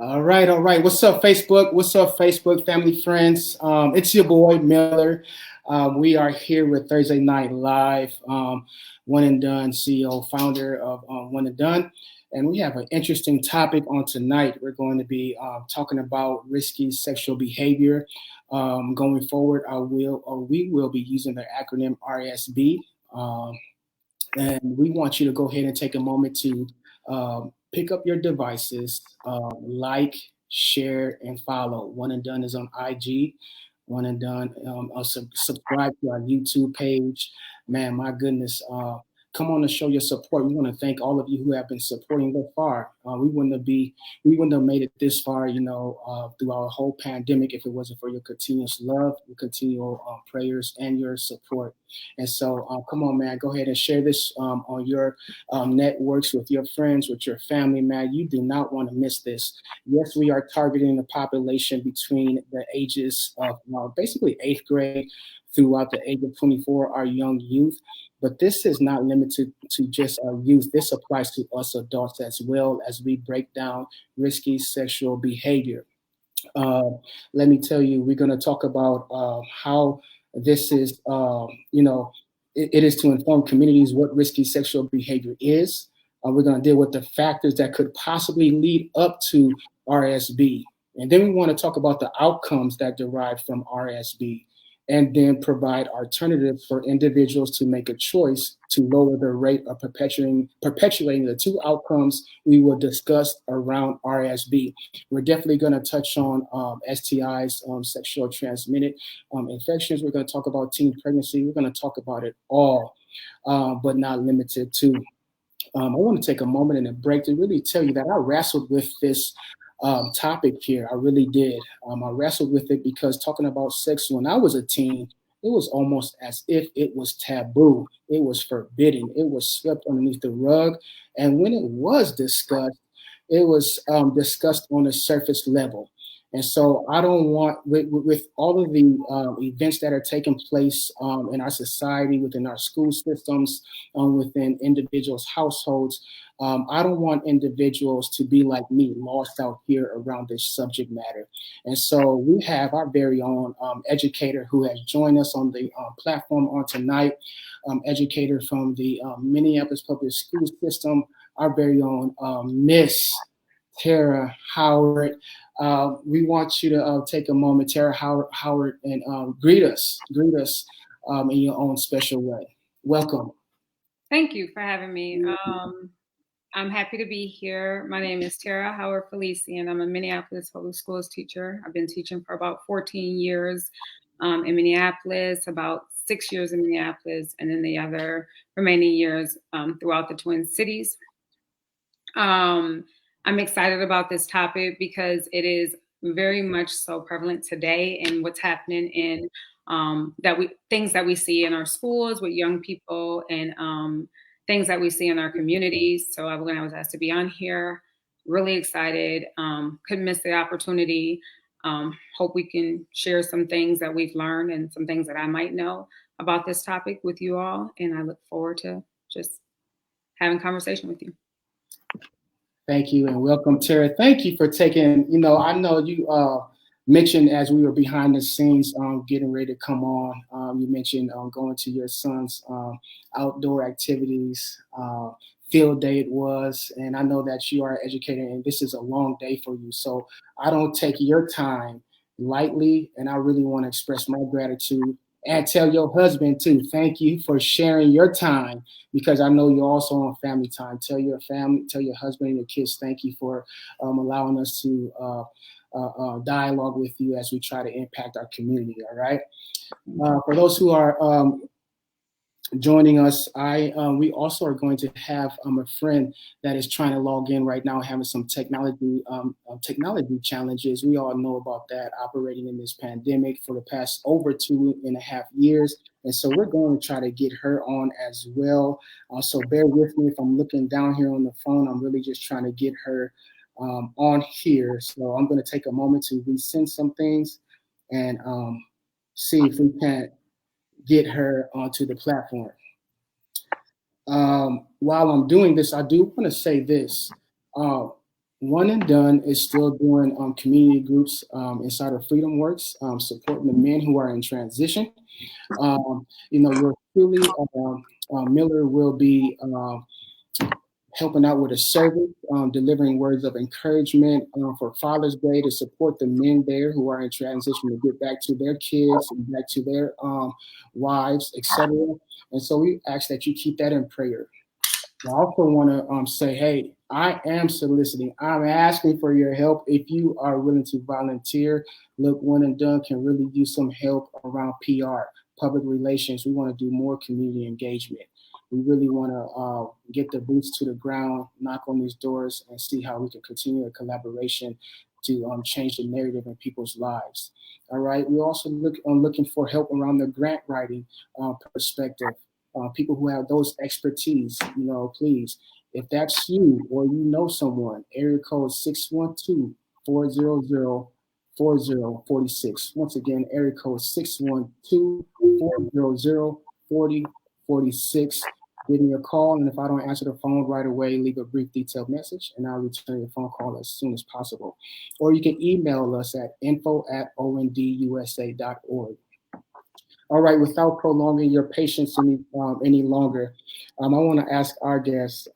All right, all right. What's up, Facebook? What's up, Facebook family, friends? It's your boy Miller. We are here with Thursday Night Live, One and Done CEO, founder of One and Done, and we have an interesting topic on tonight. We're going to be talking about risky sexual behavior. Going forward, we will be using the acronym RSB. Um, and we want you to go ahead and take a moment to pick up your devices, like, share, and follow. One and Done is on IG. One and Done. Subscribe to our YouTube page. Man, my goodness. Come on and show your support. We want to thank all of you who have been supporting thus far. We wouldn't have made it this far, through our whole pandemic if it wasn't for your continuous love, your continual prayers, and your support. And so, come on, man, go ahead and share this on your networks with your friends, with your family, man. You do not want to miss this. Yes, we are targeting the population between the ages of basically eighth grade throughout the age of 24, our young youth. But this is not limited to just our youth. This applies to us adults as well as we break down risky sexual behavior. Uh, Let me tell you, we're going to talk about how this is, it is to inform communities what risky sexual behavior is. We're going to deal with the factors that could possibly lead up to RSB. And then we want to talk about the outcomes that derive from RSB, and then provide alternatives for individuals to make a choice to lower the rate of perpetuating the two outcomes we will discuss around RSB. We're definitely going to touch on STIs, sexual transmitted infections. We're going to talk about teen pregnancy. We're going to talk about it all, but not limited to. I want to take a moment and a break to really tell you that I wrestled with this topic here. I really did. I wrestled with it because talking about sex when I was a teen, it was almost as if it was taboo. It was forbidden. It was swept underneath the rug. And when it was discussed, it was discussed on a surface level. And so I don't want, with all of the events that are taking place in our society, within our school systems, within individuals' households, I don't want individuals to be like me, lost out here around this subject matter. And so we have our very own educator who has joined us on the platform on tonight, educator from the Minneapolis Public School System, our very own Miss Tara Howard. We want you to take a moment, Tara Howard, and greet us in your own special way. Welcome. Thank you for having me. I'm happy to be here. My name is Tara Howard Felician. I'm a Minneapolis Public Schools teacher. I've been teaching for about 14 years in Minneapolis, about 6 years in Minneapolis, and then the other remaining years throughout the Twin Cities. I'm excited about this topic because it is very much so prevalent today in what's happening in things that we see in our schools with young people and things that we see in our communities. So when I was asked to be on here, really excited, couldn't miss the opportunity. Hope we can share some things that we've learned and some things that I might know about this topic with you all. And I look forward to just having conversation with you. Thank you and welcome, Tara. Thank you for taking, I know you mentioned as we were behind the scenes getting ready to come on, you mentioned going to your son's outdoor activities, field day it was. And I know that you are an educator and this is a long day for you. So I don't take your time lightly. And I really want to express my gratitude and tell your husband too. Thank you for sharing your time because I know you're also on family time. Tell your family, tell your husband and your kids, thank you for allowing us to dialogue with you as we try to impact our community. All right. For those who are joining us, we also are going to have a friend that is trying to log in right now, having some technology challenges. We all know about that, operating in this pandemic for the past over 2.5 years. And so we're going to try to get her on as well. So bear with me if I'm looking down here on the phone. I'm really just trying to get her on here. So I'm going to take a moment to resend some things and see if we can get her onto the platform. While I'm doing this, I do want to say this. One and Done is still doing community groups inside of Freedom Works, supporting the men who are in transition. Your truly Miller will be helping out with a service, delivering words of encouragement for Father's Day to support the men there who are in transition to get back to their kids and back to their wives, etc. And so we ask that you keep that in prayer. I also want to say, hey, I am soliciting. I'm asking for your help. If you are willing to volunteer, look, One and Done can really use some help around PR, public relations. We want to do more community engagement. We really want to get the boots to the ground, knock on these doors, and see how we can continue a collaboration to change the narrative in people's lives. All right. We also looking for help around the grant writing perspective. People who have those expertise, please, if that's you or you know someone, area code 612-400-4046. Once again, area code 612-400-4046. Give me a call, and if I don't answer the phone right away, leave a brief detailed message, and I'll return your phone call as soon as possible. Or you can email us at info@ondusa.org. All right, without prolonging your patience any longer, I want to ask our guest,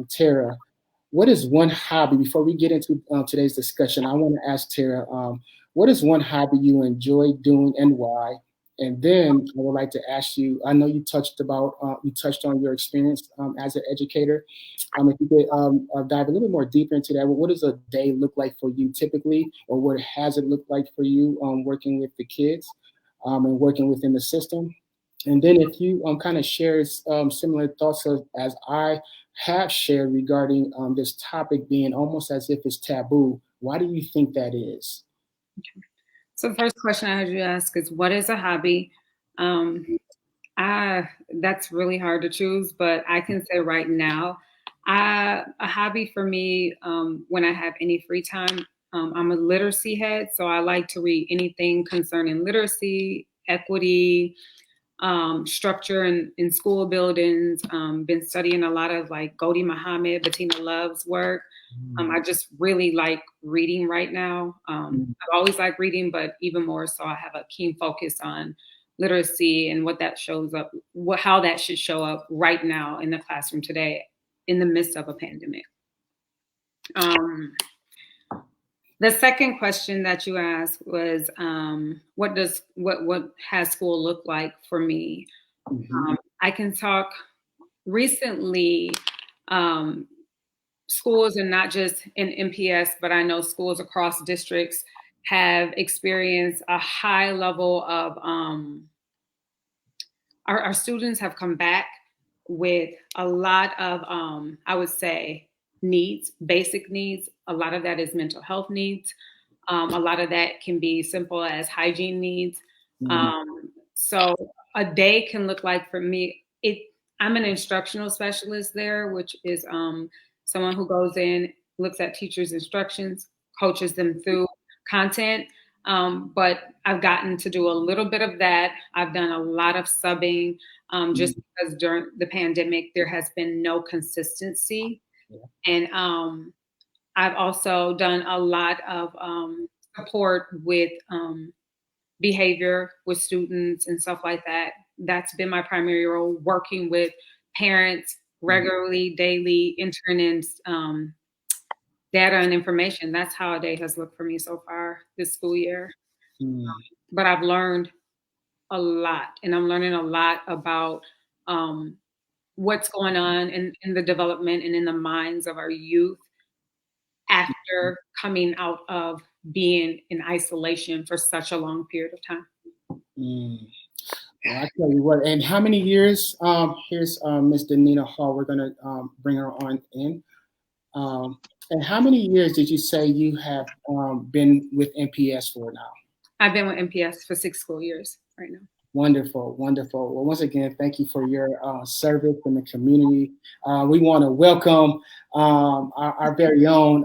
Tara, what is one hobby, before we get into today's discussion, I want to ask Tara, what is one hobby you enjoy doing and why? And then I would like to ask you, I know you touched on your experience as an educator. If you could dive a little more deeper into that, what does a day look like for you typically, or what has it looked like for you working with the kids? And working within the system. And then if you kind of share similar thoughts as I have shared regarding this topic being almost as if it's taboo, why do you think that is? So the first question I heard you ask is, what is a hobby? That's really hard to choose, but I can say right now, a hobby for me, when I have any free time, I'm a literacy head, so I like to read anything concerning literacy, equity, structure in school buildings. Been studying a lot of like Ghodie Muhammad, Bettina Love's work. I just really like reading right now. I've always liked reading, but even more so, I have a keen focus on literacy and what that shows up, how that should show up right now in the classroom today, in the midst of a pandemic. The second question that you asked was, what has school look like for me? I can talk recently. Schools, and not just in MPS, but I know schools across districts have experienced a high level of, our students have come back with a lot of, I would say, needs, basic needs. A lot of that is mental health needs. A lot of that can be simple as hygiene needs. So a day can look like, for me, I'm an instructional specialist there, which is someone who goes in, looks at teachers' instructions, coaches them through content. But I've gotten to do a little bit of that. I've done a lot of subbing, just because during the pandemic, there has been no consistency. And I've also done a lot of support with behavior with students and stuff like that. That's been my primary role, working with parents regularly, daily, entering in data and information. That's how a day has looked for me so far this school year. But I've learned a lot, and I'm learning a lot about what's going on in the development and in the minds of our youth after coming out of being in isolation for such a long period of time. Well, I tell you what, and how many years? Here's Ms. Nita Hall. We're going to bring her on in. And how many years did you say you have been with MPS for now? I've been with MPS for 6 school years right now. Wonderful, wonderful. Well, once again, thank you for your service in the community. We want to welcome our very own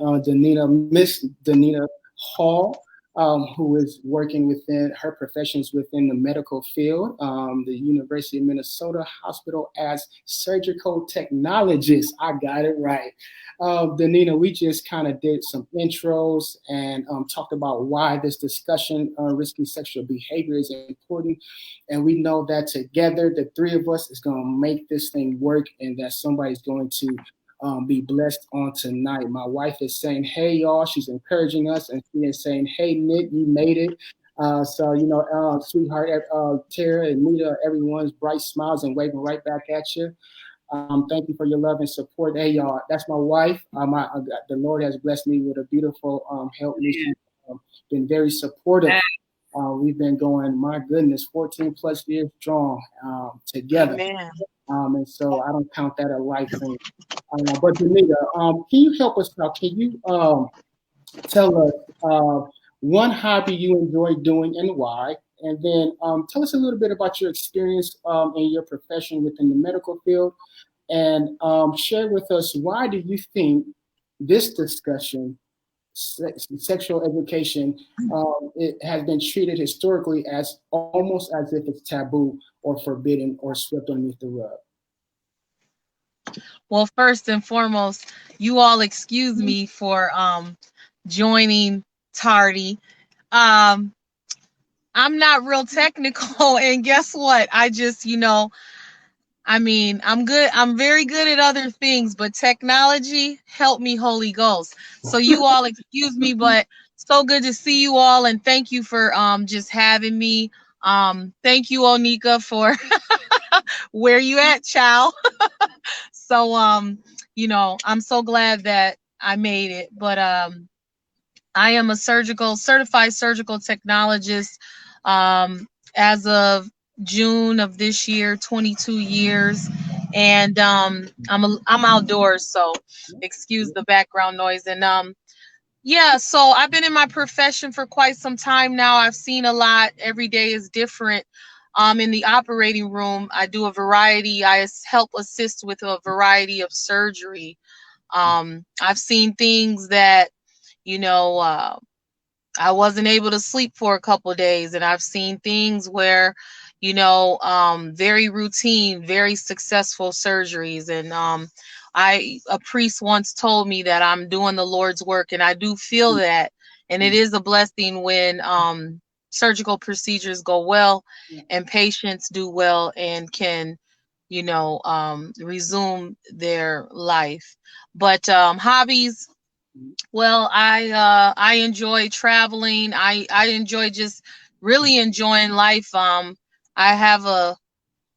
Miss Nita Hall. who is working within her professions within the medical field, the University of Minnesota Hospital as surgical technologist. I got it right. Nita, we just kind of did some intros and talked about why this discussion on risky sexual behavior is important. And we know that together, the three of us is going to make this thing work and that somebody's going to be blessed on tonight. My wife is saying, hey, y'all. She's encouraging us. And she is saying, hey, Nick, you made it. So, sweetheart, Tara and Nita, everyone's bright smiles and waving right back at you. Thank you for your love and support. Hey, y'all, that's my wife. The Lord has blessed me with a beautiful help. She's been very supportive. We've been going, my goodness, 14 plus years strong together. And so I don't count that a life thing. But Nita, can you help us out? Can you tell us one hobby you enjoy doing and why? And then tell us a little bit about your experience in your profession within the medical field. And share with us, why do you think this discussion, sexual education, it has been treated historically as almost as if it's taboo or forbidden or swept underneath the rug? Well, first and foremost, you all excuse me for joining tardy. I'm not real technical, and guess what? I just, I'm good. I'm very good at other things, but technology, help me, Holy Ghost. So you all excuse me, but so good to see you all, and thank you for just having me. Thank you, Onika, for where you at, child. So I'm so glad that I made it. But I am a certified surgical technologist as of June of this year, 22 years. And I'm outdoors, so excuse the background noise. And so I've been in my profession for quite some time now. I've seen a lot. Every day is different. In the operating room, I do a variety. I help assist with a variety of surgery. I've seen things that, I wasn't able to sleep for a couple of days, and I've seen things where, very routine, very successful surgeries. And a priest once told me that I'm doing the Lord's work, and I do feel that. And it is a blessing when surgical procedures go well and patients do well and can, resume their life. But hobbies, well, I enjoy traveling. I enjoy just really enjoying life. I have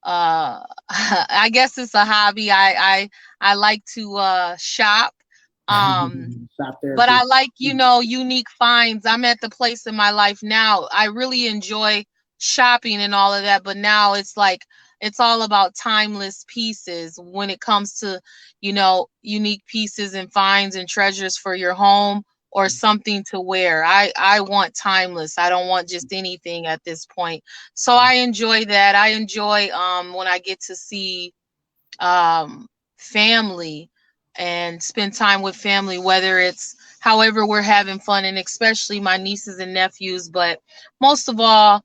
I guess it's a hobby. I like to shop. But I like, unique finds. I'm at the place in my life now. I really enjoy shopping and all of that, but now it's like it's all about timeless pieces when it comes to, unique pieces and finds and treasures for your home or something to wear. I want timeless. I don't want just anything at this point. So I enjoy that. I enjoy when I get to see family and spend time with family, whether it's however we're having fun, and especially my nieces and nephews. But most of all,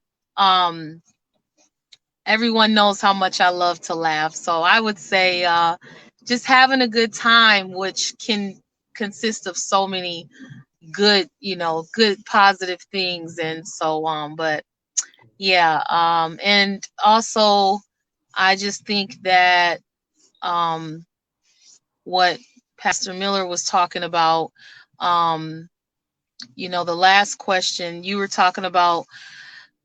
everyone knows how much I love to laugh. So I would say just having a good time, which can consist of so many good, good positive things and so on. But yeah, and also I just think that what Pastor Miller was talking about, the last question you were talking about,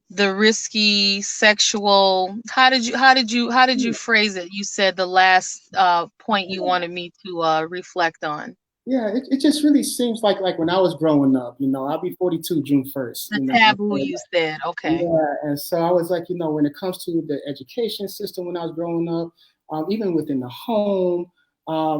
the risky sexual, how did you phrase it? You said the last point you wanted me to reflect on. Yeah, it just really seems like when I was growing up, I'll be 42 June 1st. The taboo, you said, okay. Yeah, and so I was like, when it comes to the education system when I was growing up, even within the home,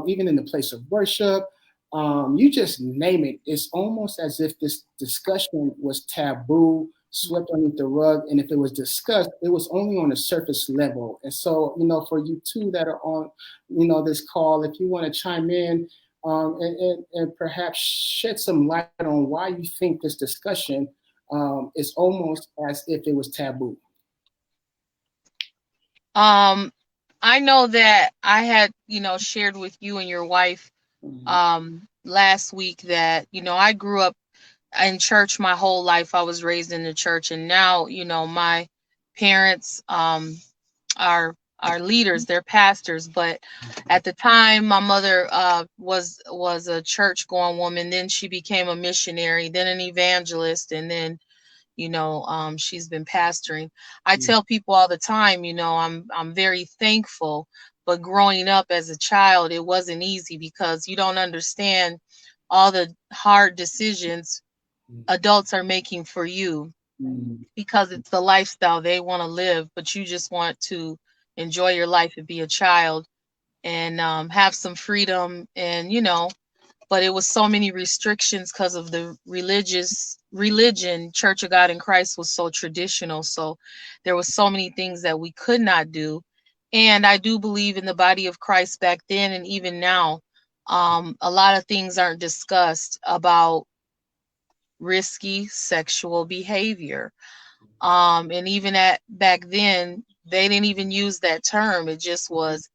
even in the place of worship, you just name it. It's almost as if this discussion was taboo, swept underneath the rug, and if it was discussed, it was only on a surface level. And so, for you two that are on, this call, if you want to chime in, and perhaps shed some light on why you think this discussion it's almost as if it was taboo. I know that I had, shared with you and your wife last week that, I grew up in church my whole life. I was raised in the church, and now, my parents are leaders, they're pastors, but at the time my mother was a church going woman, then she became a missionary, then an evangelist, and then she's been pastoring. I tell people all the time, I'm very thankful, but growing up as a child, it wasn't easy because you don't understand all the hard decisions adults are making for you, because it's the lifestyle they want to live, but you just want to enjoy your life and be a child and have some freedom, and but it was so many restrictions because of the religion. Church of God in Christ was so traditional, so there was so many things that we could not do. And I do believe in the body of Christ back then and even now, a lot of things aren't discussed about risky sexual behavior. And even back then, they didn't even use that term. It just was,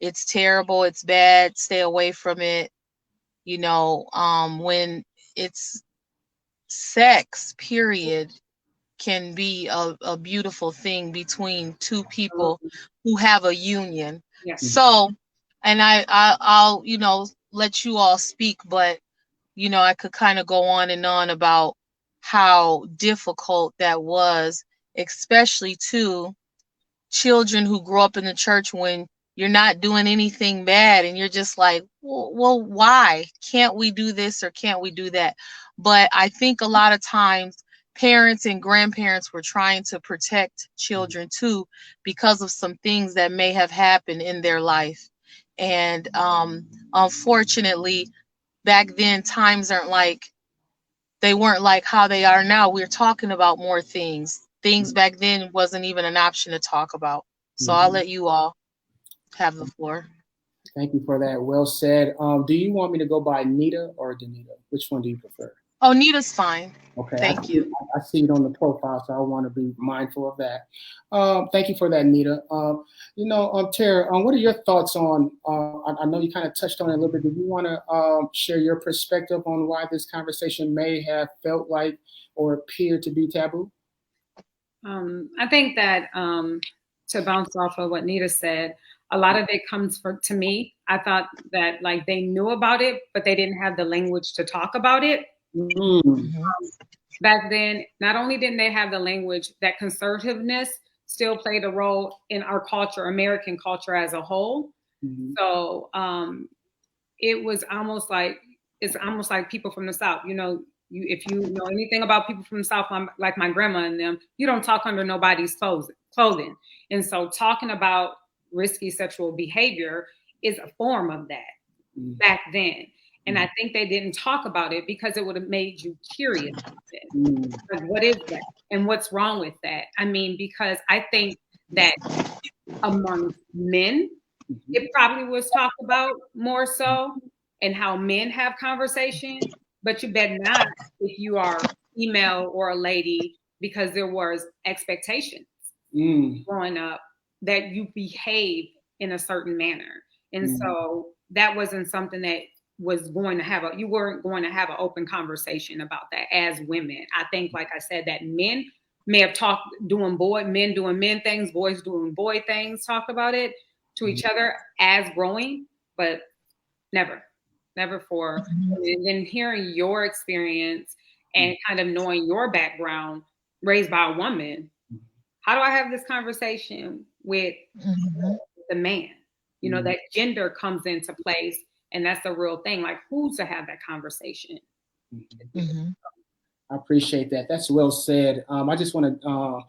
it's terrible, it's bad, stay away from it. When it's sex, period, can be a beautiful thing between two people who have a union. Yes. So, and I'll let you all speak, but I could kind of go on and on about how difficult that was, especially to children who grow up in the church, when you're not doing anything bad and you're just like, well, why can't we do this or can't we do that? But I think a lot of times parents and grandparents were trying to protect children too, because of some things that may have happened in their life. And unfortunately, back then times weren't like how they are now. We're talking about more things back then wasn't even an option to talk about. So I'll let you all have the floor. Thank you for that. Well said. Do you want me to go by Nita or Danita? Which one do you prefer? Oh, Nita's fine. Okay. Thank you. I see it on the profile, so I want to be mindful of that. Thank you for that, Nita. Tara, what are your thoughts on, I know you kind of touched on it a little bit. Do you want to share your perspective on why this conversation may have felt like or appeared to be taboo? I think that to bounce off of what Nita said, a lot of it comes to me. I thought that like they knew about it, but they didn't have the language to talk about it. Back then, not only didn't they have the language, that conservativeness still played a role in our culture, American culture as a whole. So it was almost like, it's almost like people from the South, if you know anything about people from the South, like my grandma and them, you don't talk under nobody's clothing. And so talking about risky sexual behavior is a form of that back then. And I think they didn't talk about it because it would have made you curious about it. Like, what is that? And what's wrong with that? I mean, because I think that among men, it probably was talked about more so, and how men have conversation. But you bet not if you are female or a lady, because there was expectations growing up that you behave in a certain manner. And so that wasn't something that was going to you weren't going to have an open conversation about that as women. I think, like I said, that men may have men doing men things, boys doing boy things, talk about it to each other as growing, but never for. And then hearing your experience and kind of knowing your background, raised by a woman, how do I have this conversation with the man? That gender comes into place, and that's the real thing. Like, who's to have that conversation? I appreciate that. That's well said. I just want to,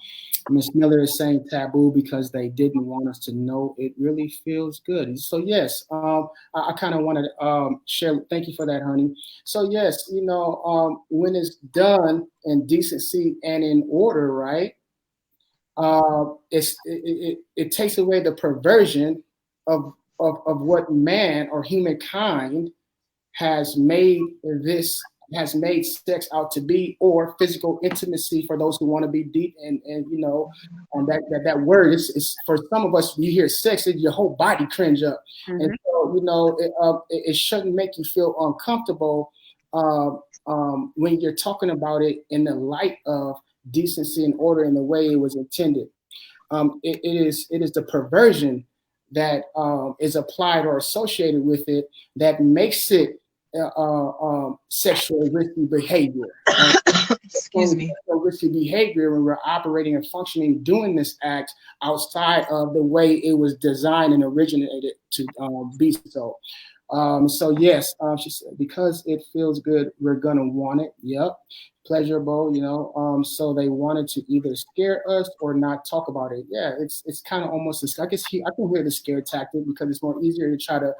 Ms. Miller is saying taboo because they didn't want us to know it really feels good. So yes, I kind of want to share. Thank you for that, honey. So yes, when it's done in decency and in order, right? It takes away the perversion of what man or humankind has made this has made sex out to be, or physical intimacy for those who want to be deep and that word is for some of us. You hear sex, your whole body cringe up, and so it shouldn't make you feel uncomfortable when you're talking about it in the light of decency and order in the way it was intended. It is the perversion that is applied or associated with it that makes it sexual risky behavior. Excuse me. Risky behavior when we're operating and functioning, doing this act outside of the way it was designed and originated to be so. So yes, she said, because it feels good, we're gonna want it. Yep, pleasurable. So they wanted to either scare us or not talk about it. Yeah, it's kind of almost. I can hear the scare tactic, because it's more easier to try to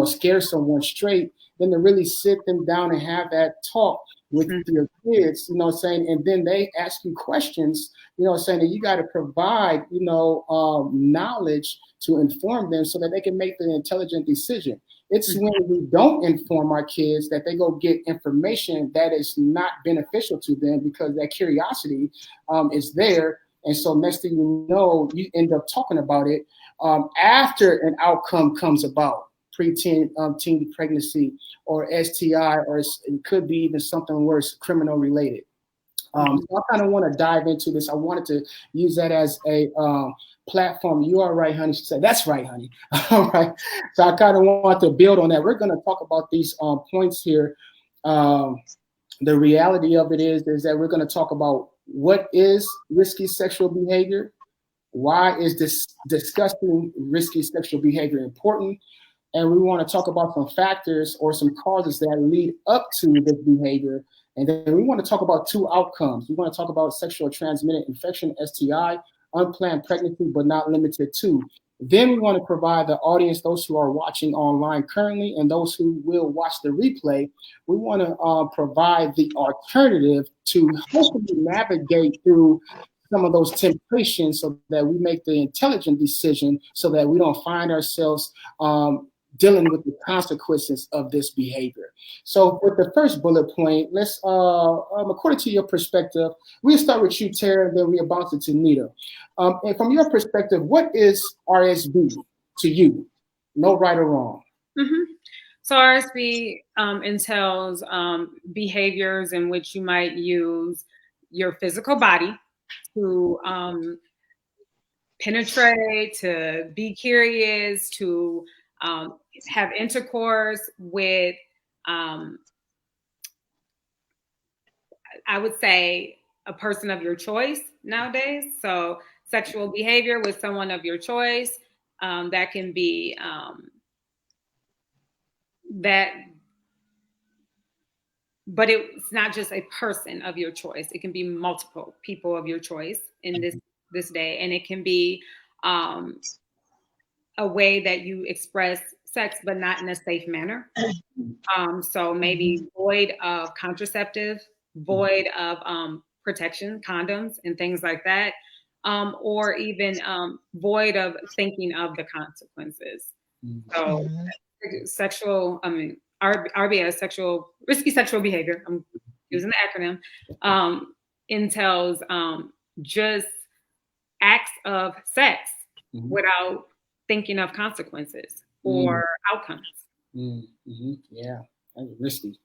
scare someone straight than to really sit them down and have that talk with your kids. Saying, and then they ask you questions. Saying that you got to provide knowledge to inform them so that they can make the intelligent decision. It's when we don't inform our kids that they go get information that is not beneficial to them, because that curiosity is there. And so next thing you know, you end up talking about it after an outcome comes about, teen pregnancy or STI, or it could be even something worse, criminal related. So I kind of want to dive into this. I wanted to use that as a platform. You are right, honey. She said, that's right, honey. All right. So I kind of want to build on that. We're going to talk about these points here. The reality of it is that we're going to talk about what is risky sexual behavior, why is this discussing risky sexual behavior important, and we want to talk about some factors or some causes that lead up to this behavior. And then we want to talk about two outcomes. We want to talk about sexual transmitted infection, STI, unplanned pregnancy, but not limited to. Then we want to provide the audience, those who are watching online currently and those who will watch the replay, we want to provide the alternative to hopefully navigate through some of those temptations so that we make the intelligent decision, so that we don't find ourselves dealing with the consequences of this behavior. So with the first bullet point, let's, according to your perspective, we'll start with you, Tara, and then we'll bounce it to Nita. And from your perspective, what is RSB to you? No right or wrong. So RSB entails behaviors in which you might use your physical body to penetrate, to be curious, to have intercourse with, I would say, a person of your choice nowadays. So sexual behavior with someone of your choice, that can be but it's not just a person of your choice. It can be multiple people of your choice in this day, and it can be a way that you express sex, but not in a safe manner. So maybe void of contraceptive, void of protection, condoms, and things like that, or even void of thinking of the consequences. So RBS, risky sexual behavior, I'm using the acronym, entails just acts of sex without thinking of consequences or outcomes. Yeah, risky.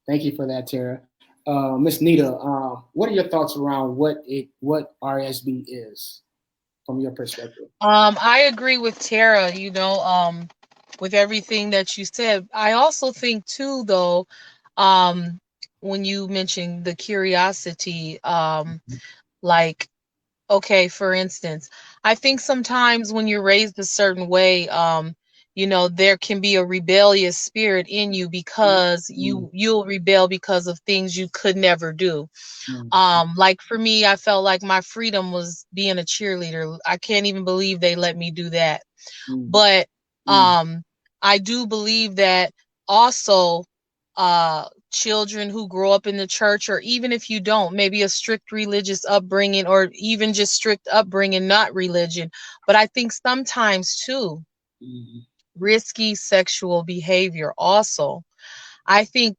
Thank you for that, Tara. Miss Nita, what are your thoughts around what RSB is from your perspective? I agree with Tara, with everything that you said. I also think too, though, when you mentioned the curiosity, like, okay, for instance, I think sometimes when you're raised a certain way, there can be a rebellious spirit in you, because you'll rebel because of things you could never do. Like for me, I felt like my freedom was being a cheerleader. I can't even believe they let me do that. But I do believe that also children who grow up in the church, or even if you don't, maybe a strict religious upbringing, or even just strict upbringing, not religion, but I think sometimes too, risky sexual behavior also. I think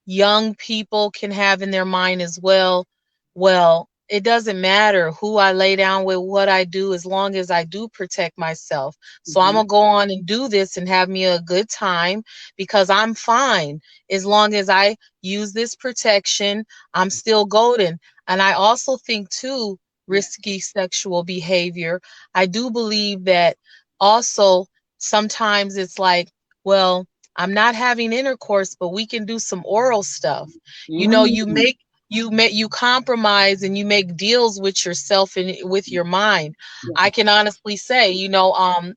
young people can have in their mind as well. Well, it doesn't matter who I lay down with, what I do, as long as I do protect myself. So I'm Mhm. going to go on and do this and have me a good time because I'm fine. As long as I use this protection, I'm still golden. And I also think, too, Yeah. risky sexual behavior. I do believe that also sometimes it's like, well, I'm not having intercourse, but we can do some oral stuff. You know, Mm. you compromise and you make deals with yourself and with your mind. Yeah. I can honestly say,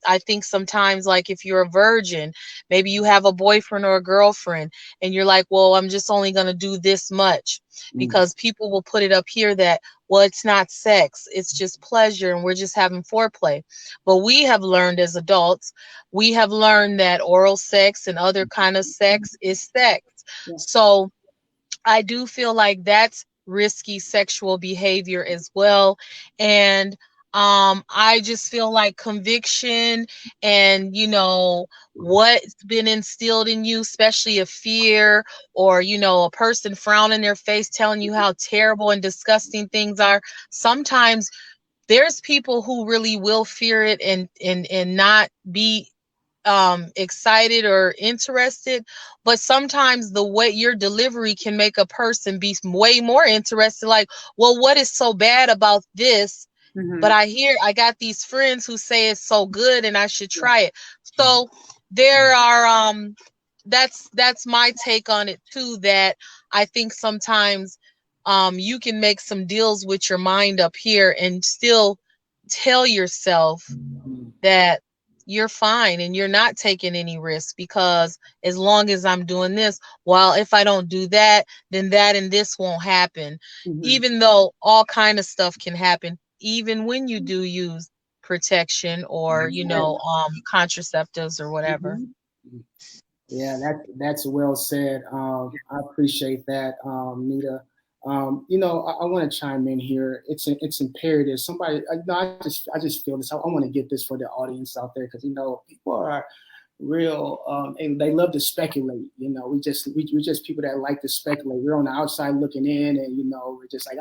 I think sometimes, like, if you're a virgin, maybe you have a boyfriend or a girlfriend and you're like, well, I'm just only going to do this much, Mm. because people will put it up here that, well, it's not sex, it's just pleasure and we're just having foreplay. But we have learned as adults, we have learned that oral sex and other kind of sex is sex. Yeah. So I do feel like that's risky sexual behavior as well. And I just feel like conviction and, what's been instilled in you, especially a fear or, a person frowning their face telling you how terrible and disgusting things are. Sometimes there's people who really will fear it and not be excited or interested, but sometimes the way your delivery can make a person be way more interested, like, well, what is so bad about this? But Mhm. I got these friends who say it's so good and I should try it. So there are that's my take on it too, that I think sometimes you can make some deals with your mind up here and still tell yourself Mm. that you're fine and you're not taking any risks, because as long as I'm doing this, well, if I don't do that, then that and this won't happen. Mhm. Even though all kind of stuff can happen, even when you do use protection or, contraceptives or whatever. Mhm. Yeah, that's well said. I appreciate that, Nita. I want to chime in here. It's imperative. Somebody, no, I just feel this. I want to get this for the audience out there because people are real, and they love to speculate. We just people that like to speculate. We're on the outside looking in, and we're just like,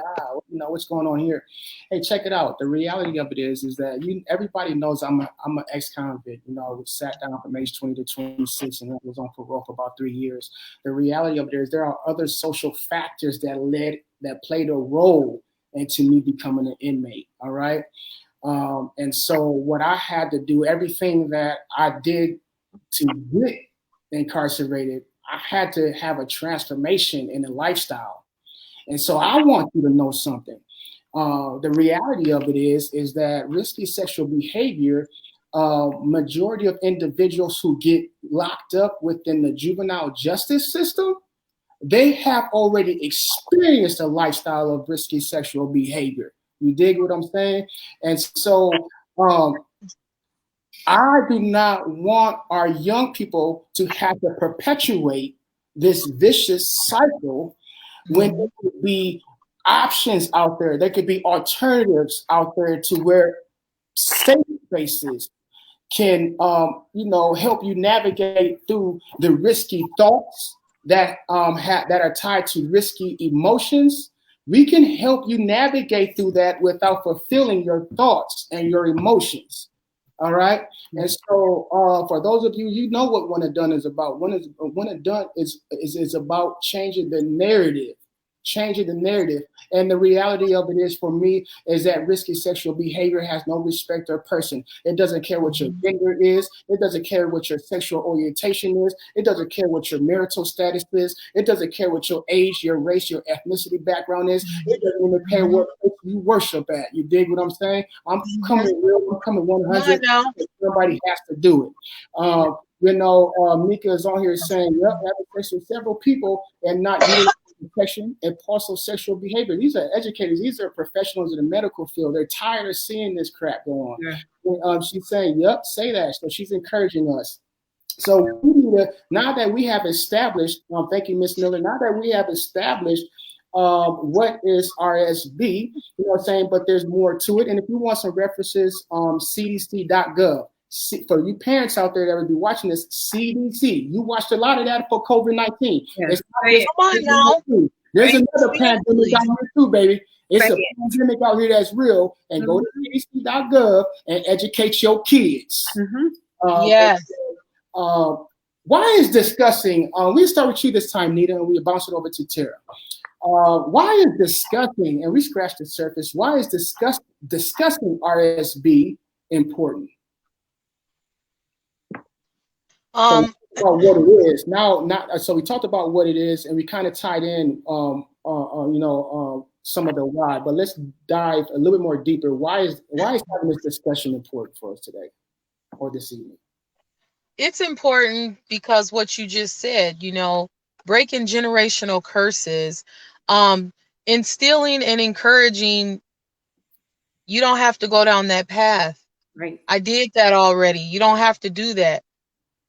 what's going on here? Hey, check it out. The reality of it is that everybody knows I'm an ex-convict. We sat down from age 20 to 26, and I was on parole for about 3 years. The reality of it is there are other social factors that played a role into me becoming an inmate. All right. And so what I had to do, everything that I did to get incarcerated, I had to have a transformation in the lifestyle. And so I want you to know something. The reality of it is that risky sexual behavior, majority of individuals who get locked up within the juvenile justice system, they have already experienced a lifestyle of risky sexual behavior. You dig what I'm saying? And so um, I do not want our young people to have to perpetuate this vicious cycle when there Mhm. could be options out there. There could be alternatives out there to where safe spaces can help you navigate through the risky thoughts that are tied to risky emotions. We can help you navigate through that without fulfilling your thoughts and your emotions. All right. And so, for those of you, what one and done is about. One and done is about changing the narrative. And the reality of it is, for me, is that risky sexual behavior has no respect or person. It doesn't care what your gender is. It doesn't care what your sexual orientation is. It doesn't care what your marital status is. It doesn't care what your age, your race, your ethnicity background is. It doesn't even care Mhm. what you worship at. You dig what I'm saying? I'm Mhm. coming real. I'm coming No, I 100. know. Somebody has to do it. Mika is on here saying, "Yep, having sex with several people and not utilizing protection and partial sexual behavior." These are educators. These are professionals in the medical field. They're tired of seeing this crap go Yeah. on. She's saying, "Yep, say that." So she's encouraging us. So we need to, now that we have established, thank you, Ms. Miller. Now that we have established what is RSB, you know what I'm saying, but there's more to it. And if you want some references, cdc.gov. for you parents out there that would be watching this, CDC. You watched a lot of that for COVID-19. Yes. There's another pandemic out here too, baby. It's a pandemic out here that's real. And go to CDC.gov and educate your kids. Yes. Why is discussing? We'll start with you this time, Nita, and we'll bounce it over to Tara. Why is discussing, and we scratched the surface, why is discussing RSB important? So what it is now, so we talked about what it is, and we kind of tied in, some of the why. But let's dive a little bit more deeper. Why is having this discussion important for us today or this evening? It's important because what you just said, breaking generational curses, instilling and encouraging. You don't have to go down that path. Right. I did that already. You don't have to do that.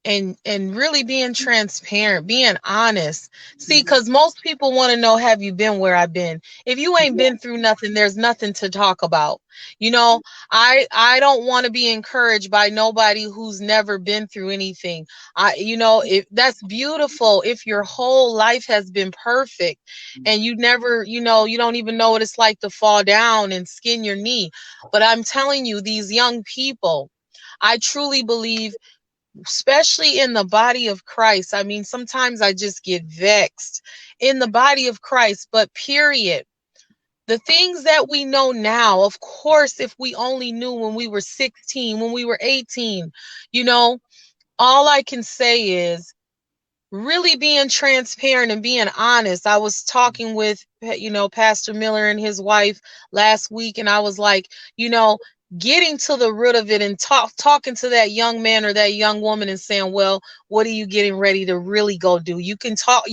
And really being transparent, being honest. See, because most people want to know, have you been where I've been? If you ain't been through nothing, there's nothing to talk about. I don't want to be encouraged by nobody who's never been through anything. If that's beautiful, if your whole life has been perfect and you never, you don't even know what it's like to fall down and skin your knee. But I'm telling you, these young people, I truly believe, especially in the body of Christ. I mean, sometimes I just get vexed in the body of Christ, but period. The things that we know now, of course, if we only knew when we were 16, when we were 18, all I can say is really being transparent and being honest. I was talking with, Pastor Miller and his wife last week, and I was like, getting to the root of it and talking to that young man or that young woman and saying, well, what are you getting ready to really go do? You can talk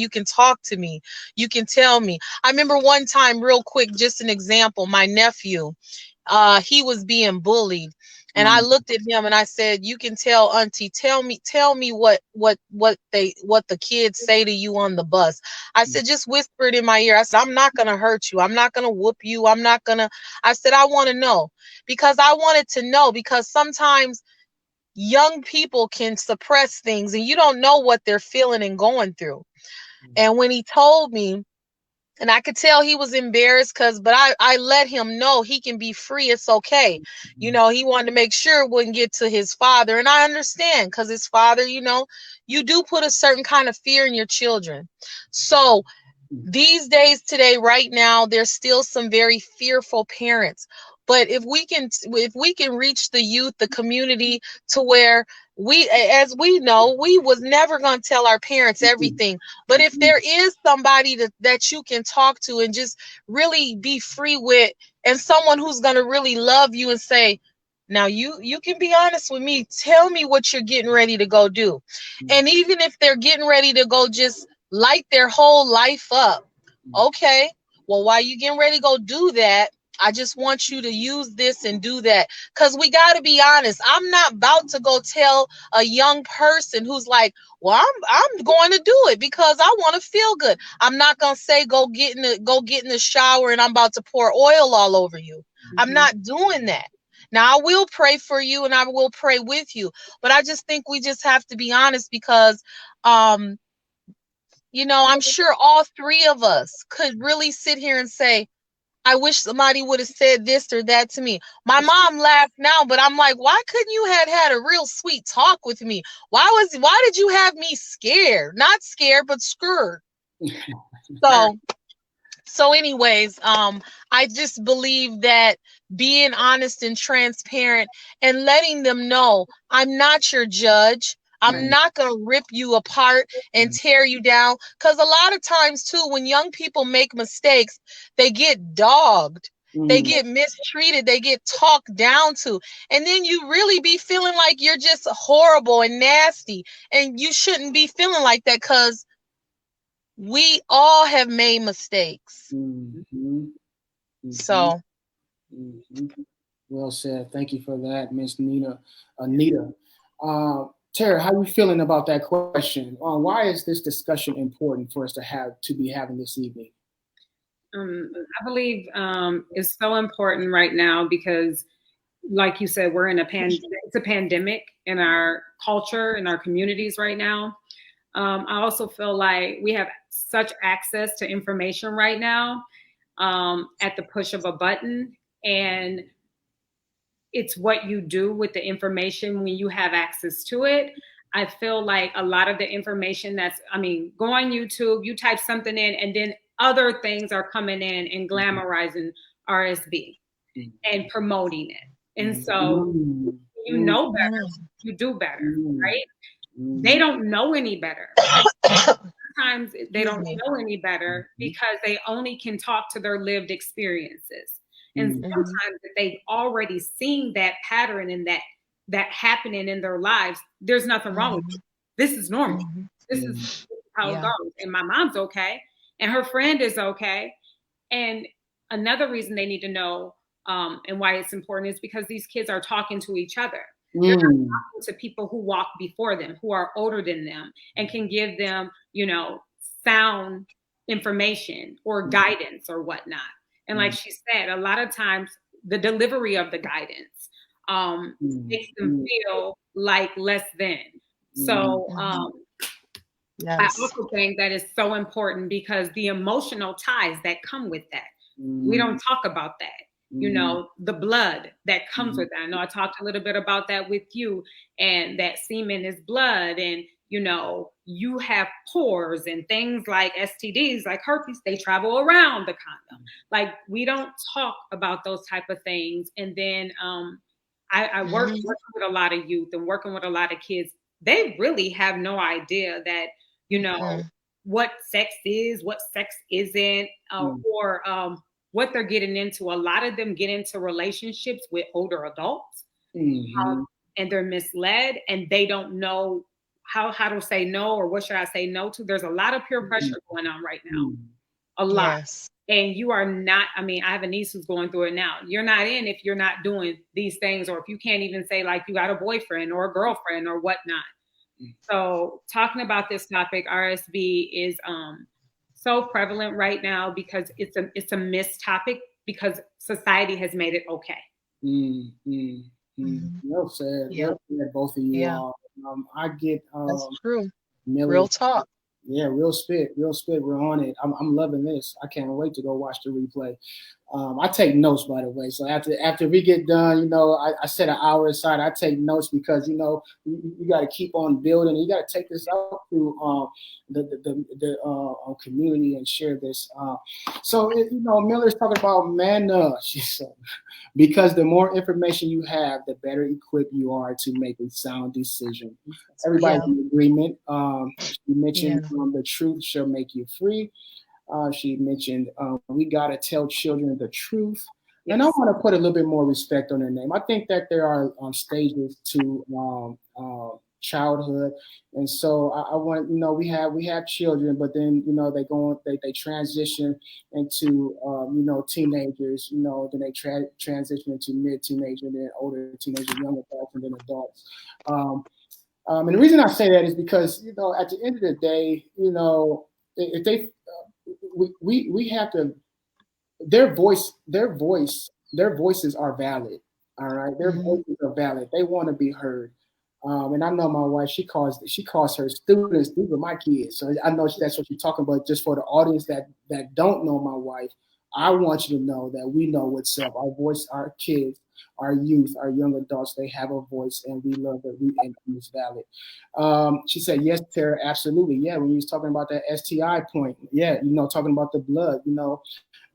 to me. You can tell me. I remember one time, real quick, just an example, my nephew, he was being bullied. And I looked at him and I said, you can tell Auntie, tell me what the kids say to you on the bus. I said, just whisper it in my ear. I said, I'm not going to hurt you. I'm not going to whoop you. I said, I want to know, because I wanted to know, because sometimes young people can suppress things and you don't know what they're feeling and going through. And when he told me, and I could tell he was embarrassed but I let him know he can be free. It's okay. He wanted to make sure it wouldn't get to his father. And I understand, because his father, you do put a certain kind of fear in your children. So these days, today, right now, there's still some very fearful parents. But if we can reach the youth, the community, to where as we know, we was never going to tell our parents everything. But if there is somebody that you can talk to and just really be free with, and someone who's going to really love you and say, now you can be honest with me, tell me what you're getting ready to go do. And even if they're getting ready to go just light their whole life up, okay, well, while you getting ready to go do that, I just want you to use this and do that. Because we got to be honest. I'm not about to go tell a young person who's like, well, I'm going to do it because I want to feel good. I'm not going to say, go get in the shower and I'm about to pour oil all over you. I'm not doing that. Now, I will pray for you and I will pray with you. But I just think we just have to be honest, because, I'm sure all three of us could really sit here and say, I wish somebody would have said this or that to me. My mom laughed now, but I'm like, why couldn't you have had a real sweet talk with me? Why did you have me scared? Not scared, but scared. So anyways, I just believe that being honest and transparent and letting them know I'm not your judge. I'm not going to rip you apart and tear you down. Because a lot of times, too, when young people make mistakes, they get dogged. They get mistreated. They get talked down to. And then you really be feeling like you're just horrible and nasty. And you shouldn't be feeling like that, because we all have made mistakes. So. Well said. Thank you for that, Miss Nita. Nita. Tara, how are you feeling about that question? Why is this discussion important for us to be having this evening? I believe it's so important right now because like you said, we're in it's a pandemic in our culture, in our communities right now. I also feel like we have such access to information right now at the push of a button. And it's what you do with the information when you have access to it. I feel like a lot of the information go on YouTube, you type something in, and then other things are coming in and glamorizing RSB and promoting it. And so you know better, you do better, right? They don't know any better. Sometimes they don't know any better because they only can talk to their lived experiences. And sometimes if they've already seen that pattern and that happening in their lives, there's nothing wrong with it. This is normal. This is how it goes. And my mom's okay. And her friend is okay. And another reason they need to know and why it's important is because these kids are talking to each other. They're not talking to people who walk before them, who are older than them, and can give them, sound information or guidance or whatnot. And like she said, a lot of times the delivery of the guidance makes them feel like less than. So I also think that is so important because the emotional ties that come with that, we don't talk about that. The blood that comes with that. I know I talked a little bit about that with you, and that semen is blood, and you have pores and things like STDs, like herpes, they travel around the condom. Like, we don't talk about those type of things. And then I working with a lot of youth and working with a lot of kids. They really have no idea that, what sex is, what sex isn't, or what they're getting into. A lot of them get into relationships with older adults, and they're misled, and they don't know how to say no, or what should I say no to. There's a lot of peer pressure going on right now, a lot. Yes. And you are not, I have a niece who's going through it now. You're not in if you're not doing these things, or if you can't even say like you got a boyfriend or a girlfriend or whatnot. So talking about this topic, RSV is so prevalent right now because it's a missed topic because society has made it okay. Well said. Well said, both of you. I get that's true. Miller. Real talk. Yeah, real spit. We're on it. I'm loving this. I can't wait to go watch the replay. I take notes, by the way. So after we get done, I set an hour aside. I take notes because you got to keep on building. You got to take this out to the community and share this. So Miller's talking about she said, because the more information you have, the better equipped you are to make a sound decision. Everybody's in agreement. She mentioned the truth shall make you free. She mentioned we got to tell children the truth. Yes. And I want to put a little bit more respect on their name. I think that there are stages to childhood. And so I want, we have children, but then, they transition into, teenagers, then they transition into mid-teenager, then older teenagers, young adults, and then adults. And the reason I say that is because, at the end of the day, if they, we have to, their voices are valid. All right. Their voices are valid. They want to be heard. And I know my wife, she calls her students, these are my kids. So I know that's what you're talking about. Just for the audience that don't know my wife, I want you to know that we know what's up. Our voice, our kids, our youth, our young adults, they have a voice, and we love that and it's valid. She said, yes, Tara, absolutely. Yeah, when you was talking about that STI point, talking about the blood,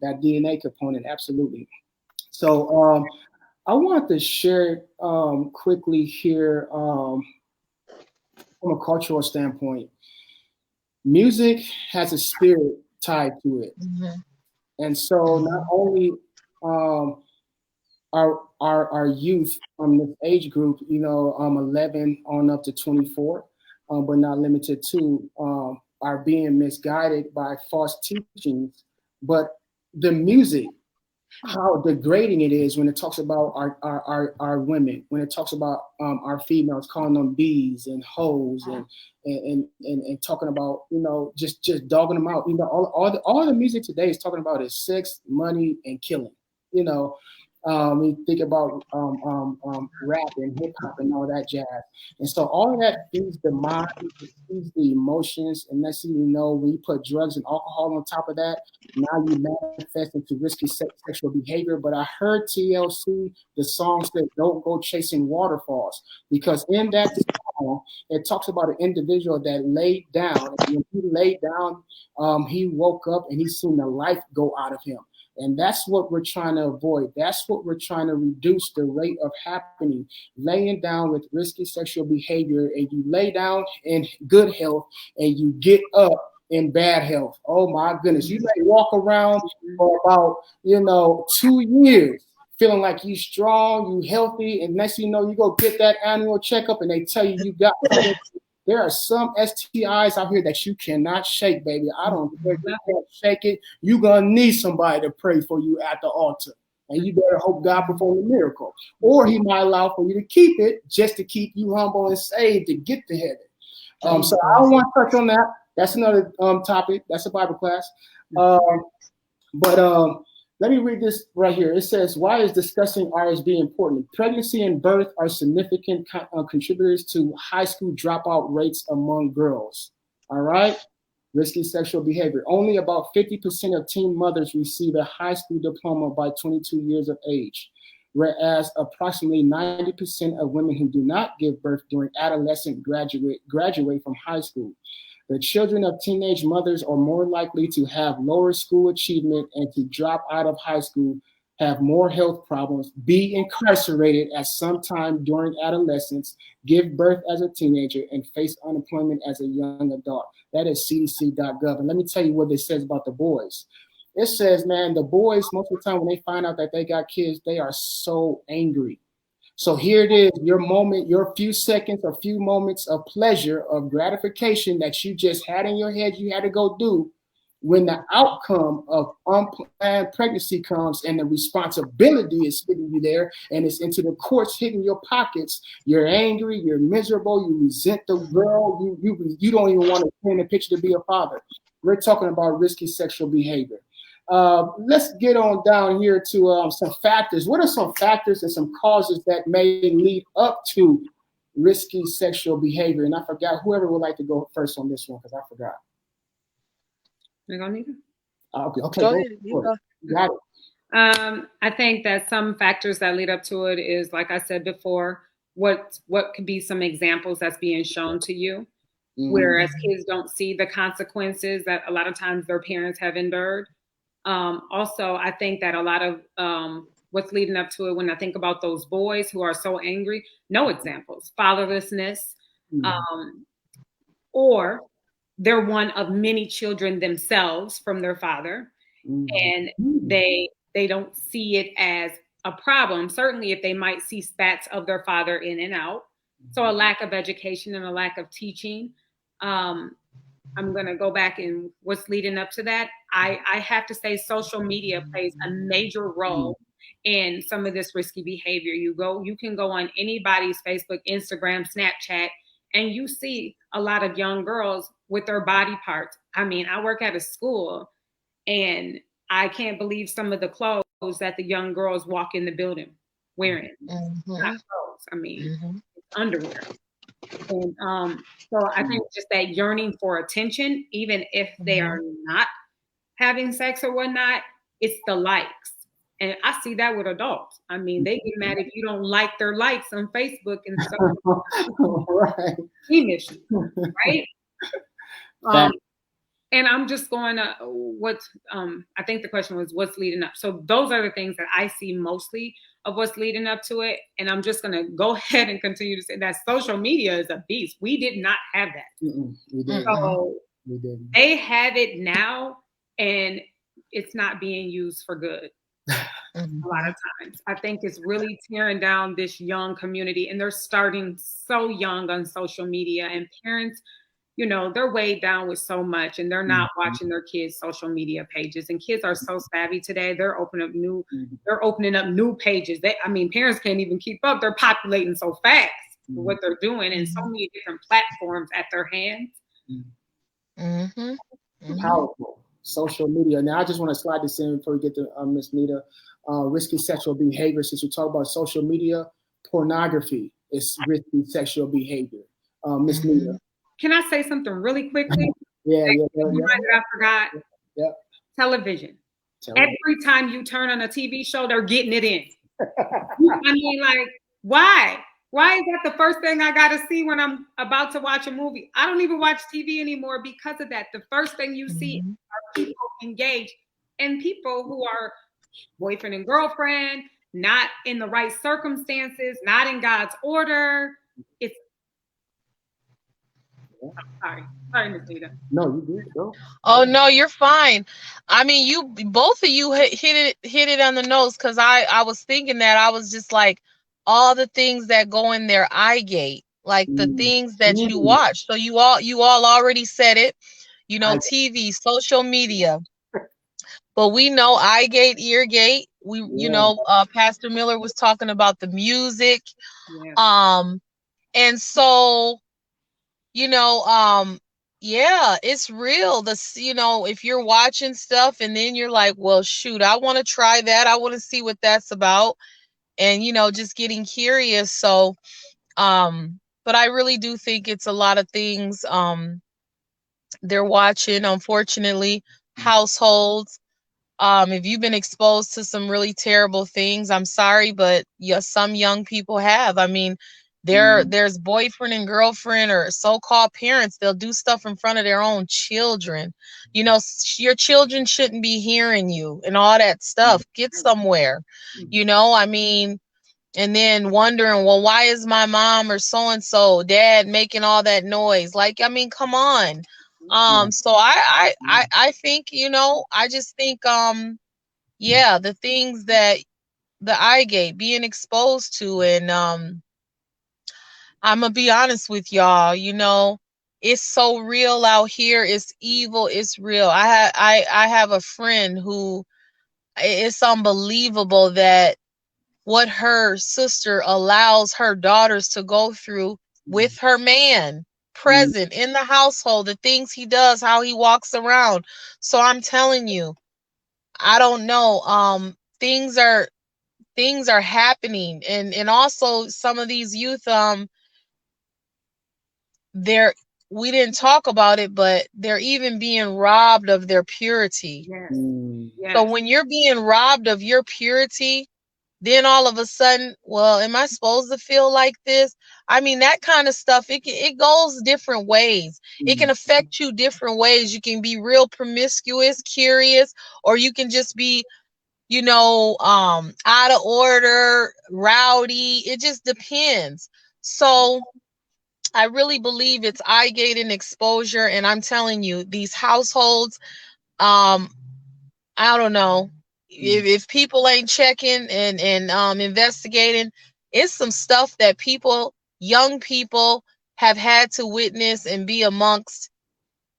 that DNA component, absolutely. So I want to share quickly here from a cultural standpoint. Music has a spirit tied to it. And so not only our youth from this age group, 11 on up to 24, but not limited to, are being misguided by false teachings. But the music, how degrading it is when it talks about our women, when it talks about our females, calling them bees and hoes and talking about, just dogging them out. All the music today is talking about is sex, money, and killing. We think about rap and hip hop and all that jazz. And so all of that feeds the mind, it feeds the emotions. And next thing you know, when you put drugs and alcohol on top of that, now you manifest into risky sexual behavior. But I heard TLC, the song said, "Don't go chasing waterfalls," because in that song, it talks about an individual that laid down. And when he laid down, he woke up and he seen the life go out of him. And that's what we're trying to avoid. That's what we're trying to reduce the rate of happening. Laying down with risky sexual behavior, and you lay down in good health and you get up in bad health. Oh my goodness. You may walk around for about, 2 years feeling like you strong, you healthy, and next thing you know, you go get that annual checkup and they tell you got there are some STIs out here that you cannot shake, baby. I don't care if you can't shake it. You're going to need somebody to pray for you at the altar. And you better hope God perform a miracle. Or he might allow for you to keep it just to keep you humble and saved to get to heaven. So I don't want to touch on that. That's another topic. That's a Bible class. But let me read this right here. It says, why is discussing RSB important? Pregnancy and birth are significant contributors to high school dropout rates among girls. All right. Risky sexual behavior. Only about 50% of teen mothers receive a high school diploma by 22 years of age, whereas approximately 90% of women who do not give birth during adolescence graduate from high school. The children of teenage mothers are more likely to have lower school achievement and to drop out of high school, have more health problems, be incarcerated at some time during adolescence, give birth as a teenager, and face unemployment as a young adult. That is CDC.gov. And let me tell you what it says about the boys. It says, man, the boys, most of the time when they find out that they got kids, they are so angry. So here it is, your moment, your few seconds or few moments of pleasure, of gratification that you just had in your head you had to go do. When the outcome of unplanned pregnancy comes and the responsibility is hitting you there and it's into the courts hitting your pockets, you're angry, you're miserable, you resent the girl, you don't even want to paint a picture to be a father. We're talking about risky sexual behavior. Let's get on down here to some factors. What are some factors and some causes that may lead up to risky sexual behavior? And I forgot, whoever would like to go first on this one, because I forgot. You go, Nita? Okay. Go ahead. You got it. I think that some factors that lead up to it is, like I said before, what could be some examples that's being shown to you, whereas kids don't see the consequences that a lot of times their parents have endured. Also, I think that a lot of what's leading up to it, when I think about those boys who are so angry, no examples, fatherlessness, or they're one of many children themselves from their father, and they don't see it as a problem. Certainly if they might see spats of their father in and out. So a lack of education and a lack of teaching. I'm going to go back and what's leading up to that. I have to say social media plays a major role in some of this risky behavior. You can go on anybody's Facebook, Instagram, Snapchat, and you see a lot of young girls with their body parts. I mean, I work at a school and I can't believe some of the clothes that the young girls walk in the building wearing. Not clothes. I mean, underwear. And so I think just that yearning for attention, even if they are not having sex or whatnot, it's the likes. And I see that with adults. I mean, they get mad if you don't like their likes on Facebook and stuff. Right. Issue, right? And I'm just going to I think the question was what's leading up. So those are the things that I see mostly of what's leading up to it. And I'm just going to go ahead and continue to say that social media is a beast. We did not have that. We did. So they have it now and it's not being used for good. A lot of times. I think it's really tearing down this young community, and they're starting so young on social media, and parents, they're weighed down with so much, and they're not watching their kids' social media pages. And kids are so savvy today. They're opening up new pages. Parents can't even keep up. They're populating so fast with what they're doing, and so many different platforms at their hands. Powerful social media. Now, I just want to slide this in before we get to Miss Nita. risky sexual behavior. Since we talk about social media, pornography is risky sexual behavior. Miss Nita. Can I say something really quickly? Yeah. I forgot. Yeah. Television. Every time you turn on a TV show, they're getting it in. I mean, like, why? Why is that the first thing I got to see when I'm about to watch a movie? I don't even watch TV anymore because of that. The first thing you see are people engaged, and people who are boyfriend and girlfriend, not in the right circumstances, not in God's order. It's sorry, Miss Nita. No, you good. Go. Oh no, you're fine. I mean, you both of you hit it on the nose, because I was thinking that. I was just like, all the things that go in their eye gate, like the things that you watch. So you all already said it. You know, TV, social media. But we know eye gate, ear gate. You know, Pastor Miller was talking about the music. And so, you know, yeah, it's real. You know, if you're watching stuff and then you're like, well, shoot, I want to try that. I want to see what that's about. And, you know, just getting curious. So, but I really do think it's a lot of things they're watching, unfortunately. Households. If you've been exposed to some really terrible things, I'm sorry, but yeah, some young people have. I mean, there's boyfriend and girlfriend or so-called parents. They'll do stuff in front of their own children. You know, your children shouldn't be hearing you and all that stuff. Get somewhere. You know, I mean, and then wondering, well, why is my mom or so-and-so dad making all that noise? Like, I mean, come on. So I think, you know, I just think, yeah, the things that the eye gate being exposed to, and I'm gonna be honest with y'all, you know, it's so real out here. It's evil. It's real. I have a friend who, it's unbelievable that what her sister allows her daughters to go through with her man present in the household, the things he does, how he walks around. So I'm telling you, I don't know. Things are happening, and also some of these youth, they're we didn't talk about it, but they're even being robbed of their purity. So when you're being robbed of your purity, then all of a sudden, well, am I supposed to feel like this? I mean, that kind of stuff, it goes different ways. It can affect you different ways. You can be real promiscuous, curious, or you can just be, you know, out of order, rowdy. It just depends. So I really believe it's eye gate and exposure. And I'm telling you, these households, I don't know. If people ain't checking and investigating, it's some stuff that young people have had to witness and be amongst.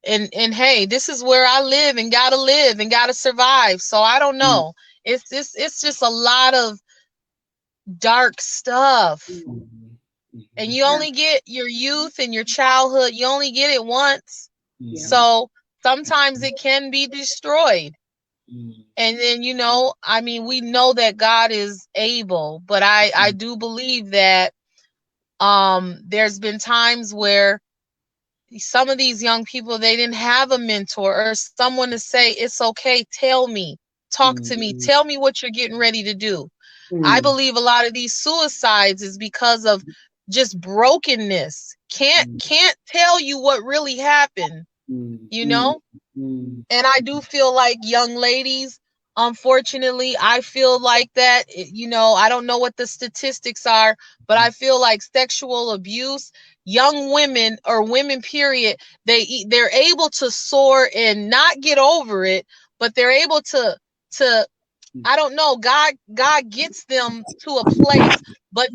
And hey, this is where I live and gotta survive. So I don't know. It's just a lot of dark stuff. And you only get your youth and your childhood, you only get it once. So sometimes it can be destroyed. And then, you know, I mean, we know that God is able, but I do believe that there's been times where some of these young people, they didn't have a mentor or someone to say, it's okay, tell me, talk to me, tell me what you're getting ready to do. I believe a lot of these suicides is because of just brokenness. Can't tell you what really happened, you know? And I do feel like young ladies, unfortunately, I feel like that, you know, I don't know what the statistics are, but I feel like sexual abuse, young women or women, period, they're able to soar and not get over it, but they're able to I don't know, God gets them to a place, but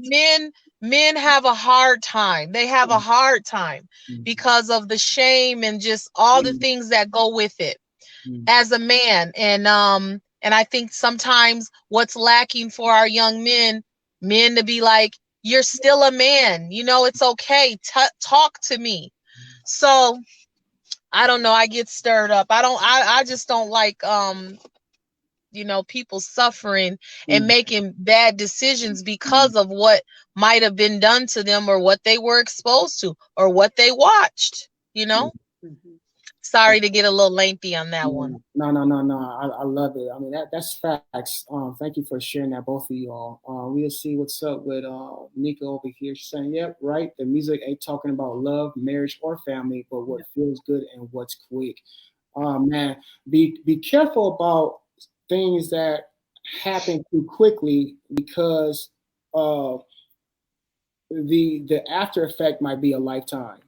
men have a hard time. They have a hard time because of the shame and just all the things that go with it as a man. And I think sometimes what's lacking for our young men to be like, you're still a man, you know, it's okay, talk to me. So I don't know, I get stirred up. I just don't like people suffering and making bad decisions because of what might have been done to them or what they were exposed to or what they watched. Sorry to get a little lengthy on that one. No. I love it. I mean, that's facts. Thank you for sharing that, both of you all. We'll see what's up with Nika over here. She's saying, yep, right. The music ain't talking about love, marriage, or family, but what feels good and what's quick. Man, be careful about things that happen too quickly, because the after effect might be a lifetime.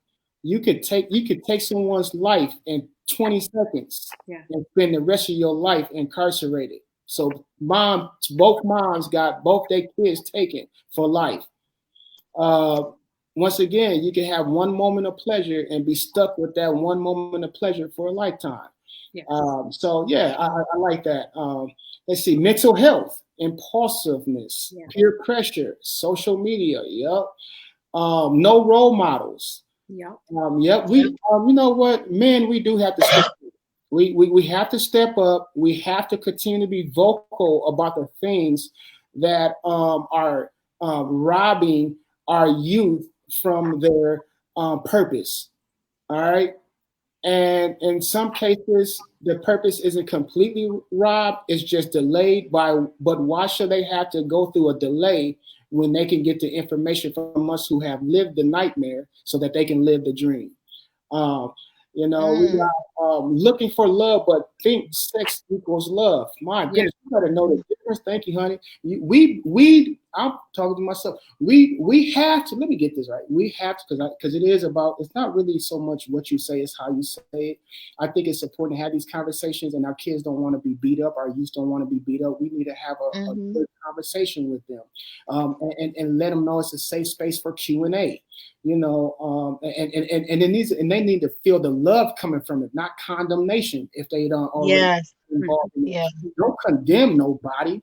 You could take someone's life in 20 seconds and spend the rest of your life incarcerated. So both moms got both their kids taken for life. Once again, you can have one moment of pleasure and be stuck with that one moment of pleasure for a lifetime. Yes. I like that. Let's see, mental health, impulsiveness, peer pressure, social media. No role models. We you know what, men, we do have to step up. We have to step up. We have to continue to be vocal about the things that are robbing our youth from their purpose. All right. And in some cases, the purpose isn't completely robbed. It's just delayed but why should they have to go through a delay when they can get the information from us who have lived the nightmare so that they can live the dream? We got looking for love, but think sex equals love. My goodness, you gotta know the difference. Thank you, honey. I'm talking to myself. We have to, let me get this right. We have to, because it is about, it's not really so much what you say, it's how you say it. I think it's important to have these conversations, and our kids don't want to be beat up. Our youth don't want to be beat up. We need to have a good conversation with them, and let them know it's a safe space for Q&A. And they need to feel the love coming from it, not condemnation if they don't already involved in it. Don't condemn nobody.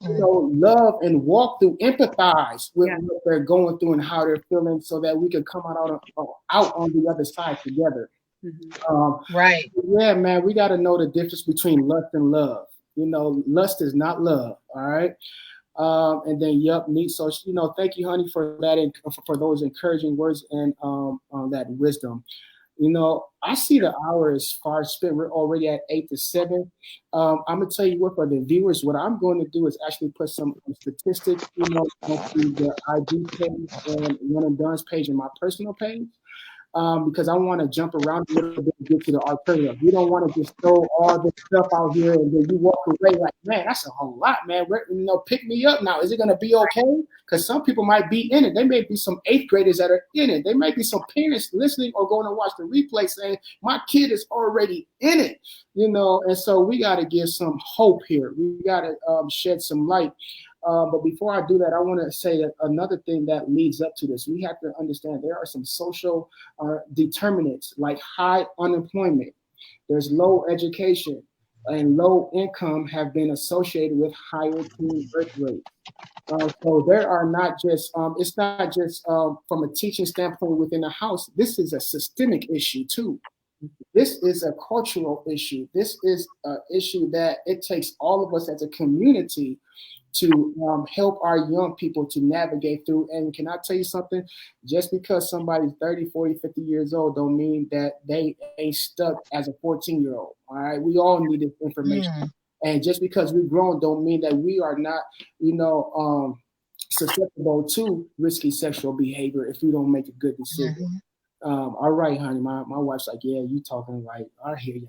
Love and walk through, empathize with what they're going through and how they're feeling, so that we can come out on the other side together. Right. Yeah, man, we got to know the difference between lust and love. Lust is not love. All right. And then, Nita. So, thank you, honey, for that and for those encouraging words and that wisdom. I see the hour is far spent. We're already at 8 to 7. I'm gonna tell you what, for the viewers, what I'm going to do is actually put some statistics, onto the IG page and One and Done's page and my personal page. Because I want to jump around a little bit to get to the alternative. We don't want to just throw all this stuff out here and then you walk away like, man, that's a whole lot, man. Pick me up now. Is it going to be okay? Because some people might be in it. There may be some 8th graders that are in it. There may be some parents listening or going to watch the replay saying, my kid is already in it, and so we got to give some hope here. We got to shed some light. But before I do that, I want to say another thing that leads up to this. We have to understand there are some social determinants like high unemployment. There's low education, and low income have been associated with higher teen birth rates. So there are not just, it's not just from a teaching standpoint within the house. This is a systemic issue too. This is a cultural issue. This is an issue that it takes all of us as a community to help our young people to navigate through. And can I tell you something? Just because somebody's 30, 40, 50 years old don't mean that they ain't stuck as a 14-year-old. All right. We all need this information. And just because we've grown don't mean that we are not, susceptible to risky sexual behavior if we don't make a good decision. All right, honey. My wife's like, yeah, you talking right. I hear you.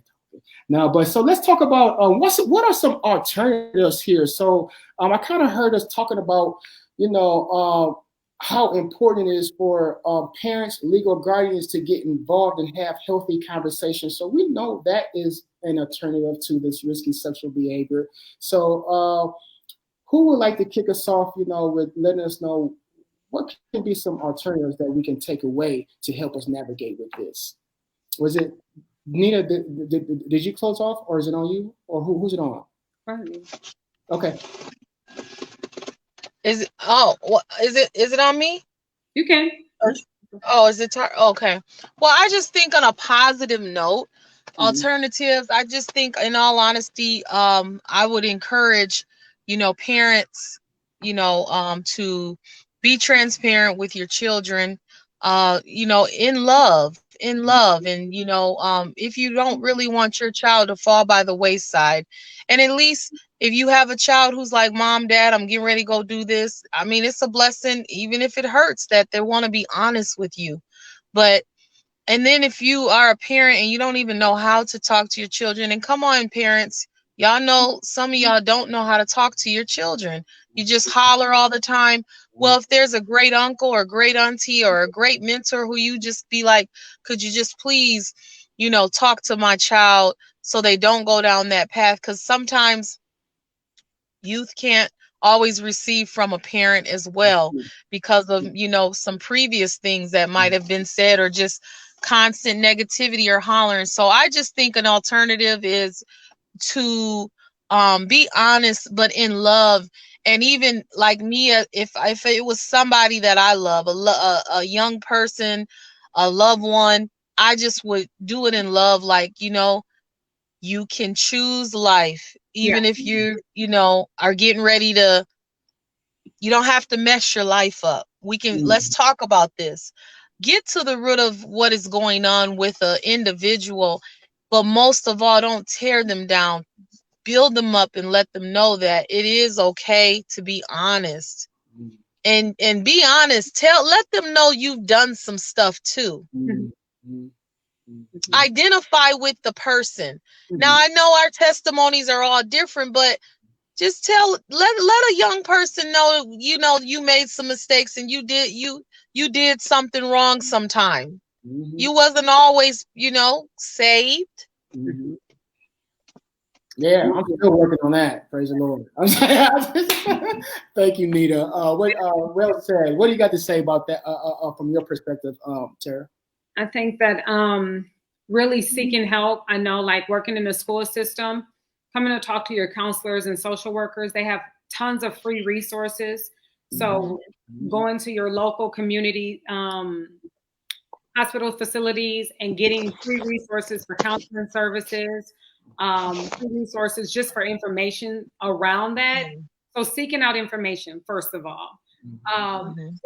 Now, but so let's talk about what are some alternatives here. So I kind of heard us talking about, how important it is for parents, legal guardians to get involved and have healthy conversations. So we know that is an alternative to this risky sexual behavior. So who would like to kick us off, with letting us know what can be some alternatives that we can take away to help us navigate with this? Was it Nita, did you close off, or is it on you, or who's it on? Okay. Is it? Oh, what is it? Is it on me? You can. Oh, is it? Okay. Well, I just think on a positive note Alternatives, I just think, in all honesty, I would encourage, parents, to be transparent with your children, in love. And, if you don't really want your child to fall by the wayside, and at least if you have a child who's like, Mom, Dad, I'm getting ready to go do this. I mean, it's a blessing, even if it hurts, that they want to be honest with you. But and then if you are a parent and you don't even know how to talk to your children, and come on, parents, y'all know some of y'all don't know how to talk to your children. You just holler all the time. Well, if there's a great uncle or great auntie or a great mentor who you just be like, could you just please, talk to my child so they don't go down that path? Because sometimes youth can't always receive from a parent as well because of some previous things that might have been said, or just constant negativity or hollering. So I just think an alternative is to be honest but in love. And even like me, if it was somebody that I love, a young person, a loved one, I just would do it in love. Like, you can choose life, even if you are getting ready to. You don't have to mess your life up. Let's talk about this. Get to the root of what is going on with an individual, but most of all, don't tear them down. Build them up and let them know that it is okay to be honest. And be honest. Let them know you've done some stuff too. Identify with the person. Now, I know our testimonies are all different, but just let a young person know, you made some mistakes and you did something wrong sometime. You wasn't always, saved. Yeah, I'm still working on that. Praise the Lord. Thank you, Nita. Well said. What do you got to say about that from your perspective, Tara? I think that really seeking help. I know, like working in the school system, coming to talk to your counselors and social workers, they have tons of free resources. So going to your local community hospital facilities and getting free resources for counseling services, free resources just for information around that. So seeking out information, first of all.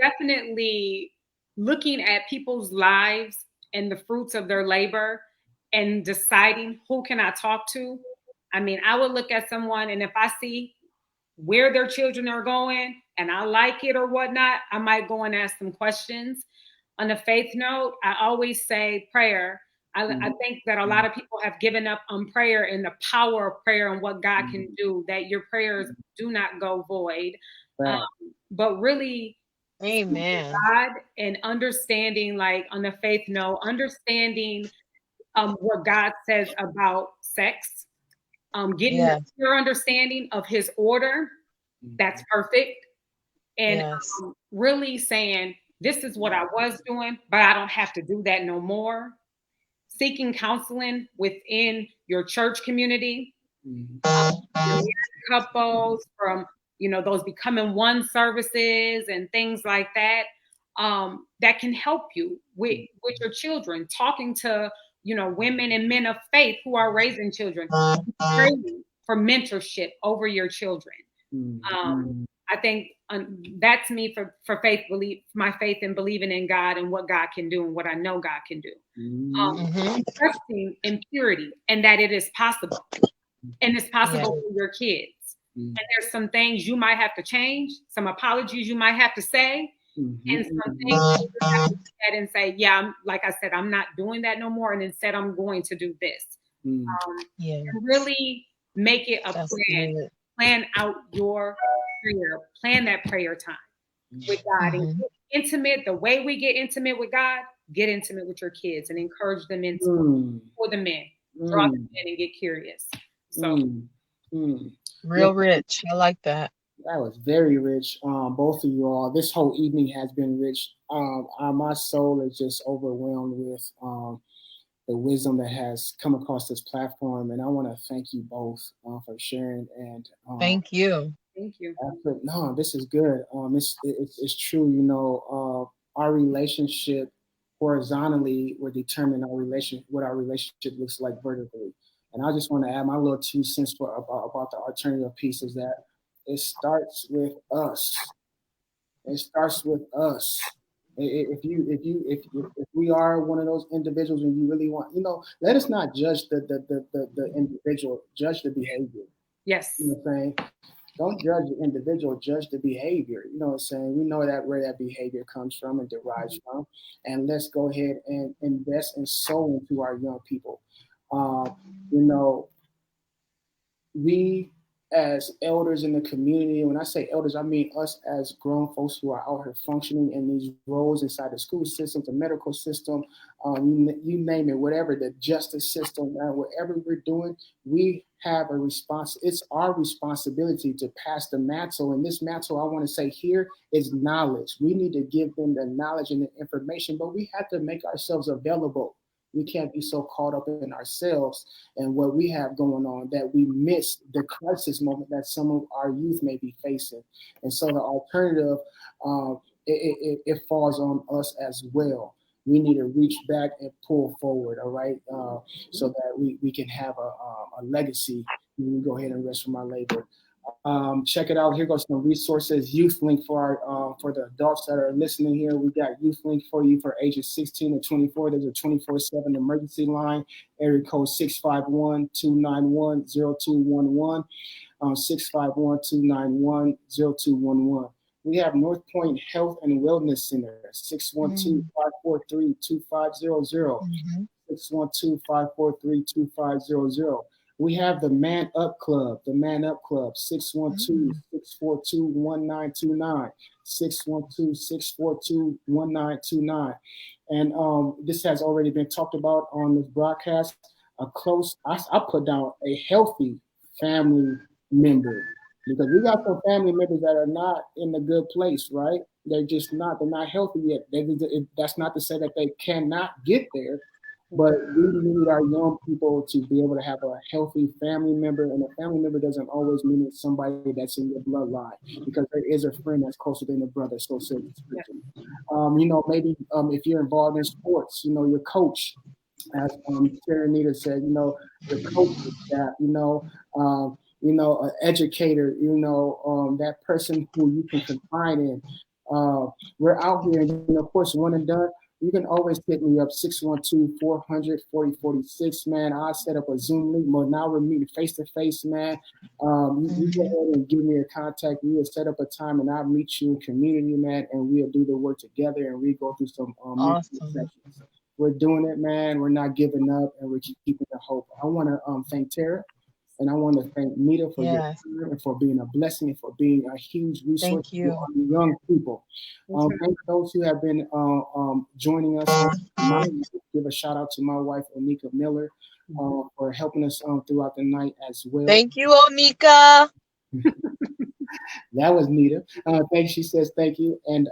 Definitely looking at people's lives and the fruits of their labor and deciding who can I talk to. I mean, I would look at someone, and if I see where their children are going and I like it or whatnot, I might go and ask them questions. On a faith note, I always say prayer. I think that a lot of people have given up on prayer and the power of prayer and what God can do, that your prayers do not go void. But really, amen, God, and understanding, like on the faith note, understanding what God says about sex, getting your understanding of his order, that's perfect. And really saying, this is what I was doing, but I don't have to do that no more. Seeking counseling within your church community, couples, from those becoming one services and things like that, that can help you with your children. Talking to women and men of faith who are raising children, praying for mentorship over your children. I think that's me for faith, my faith in believing in God and what God can do and what I know God can do. Trusting in purity and that it is possible. And it's possible for your kids. And there's some things you might have to change, some apologies you might have to say, and some things you have to look at and say, like I said, I'm not doing that no more. And instead, I'm going to do this. And really make it a plan. Good. Plan out your prayer. Plan that prayer time with God. And get intimate. The way we get intimate with God, get intimate with your kids and encourage them into for the men. Draw them in and get curious. So real rich. I like that. That was very rich. Both of you all. This whole evening has been rich. My soul is just overwhelmed with the wisdom that has come across this platform, and I want to thank you both for sharing. And thank you. Thank you. No, this is good. It's true. Our relationship horizontally will determine what our relationship looks like vertically. And I just want to add my little 2 cents about the alternative piece is that it starts with us. It starts with us. If we are one of those individuals and you really want, let us not judge the individual, judge the behavior. Yes. You know what I'm saying? Don't judge the individual, judge the behavior. You know what I'm saying? We know that where that behavior comes from and derives from. And let's go ahead and invest and sow into our young people. You know, we as elders in the community, when I say elders, I mean us as grown folks who are out here functioning in these roles inside the school system, the medical system, you name it, whatever, the justice system, whatever we're doing, we have a response. It's our responsibility to pass the mantle. And this mantle, I want to say here, is knowledge. We need to give them the knowledge and the information, but we have to make ourselves available. We can't be so caught up in ourselves and what we have going on that we miss the crisis moment that some of our youth may be facing. And so the alternative, it falls on us as well. We need to reach back and pull forward, all right, so that we can have a legacy. We go ahead and rest from our labor. Check it out. Here goes some resources. Youth Link for the adults that are listening here. We got Youth Link for you for ages 16 to 24. There's a 24/7 emergency line. Area code 651-291-0211. 651-291-0211. We have North Point Health and Wellness Center. 612-543-2500. 612-543-2500. We have the Man Up Club, 612-642-1929, 612-642-1929. And this has already been talked about on this broadcast. I put down a healthy family member, because we got some family members that are not in a good place, right? They're not healthy yet. That's not to say that they cannot get there, but we need our young people to be able to have a healthy family member, and a family member doesn't always mean it's somebody that's in your bloodline, because there is a friend that's closer than a brother, so maybe if you're involved in sports, your coach, as Nita said, your coaching staff, an educator, that person who you can confide in. We're out here, and of course, one and done. You can always hit me up, 612-400-4046, man. I'll set up a Zoom link. But now we're meeting face-to-face, man. You go ahead and give me a contact. We'll set up a time, and I'll meet you in community, man, and we'll do the work together, and we go through some sessions. We're doing it, man. We're not giving up, and we're keeping the hope. I want to thank Tara. And I want to thank Nita for your time and for being a blessing and for being a huge resource to young people. Thank those who have been joining us. Give a shout out to my wife, Onika Miller, for helping us throughout the night as well. Thank you, Onika. That was Nita. She says thank you. And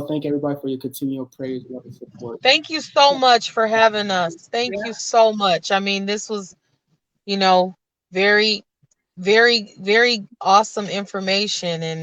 thank everybody for your continual praise, love, and support. Thank you so much for having us. Thank you so much. I mean, this was very, very, very awesome information. And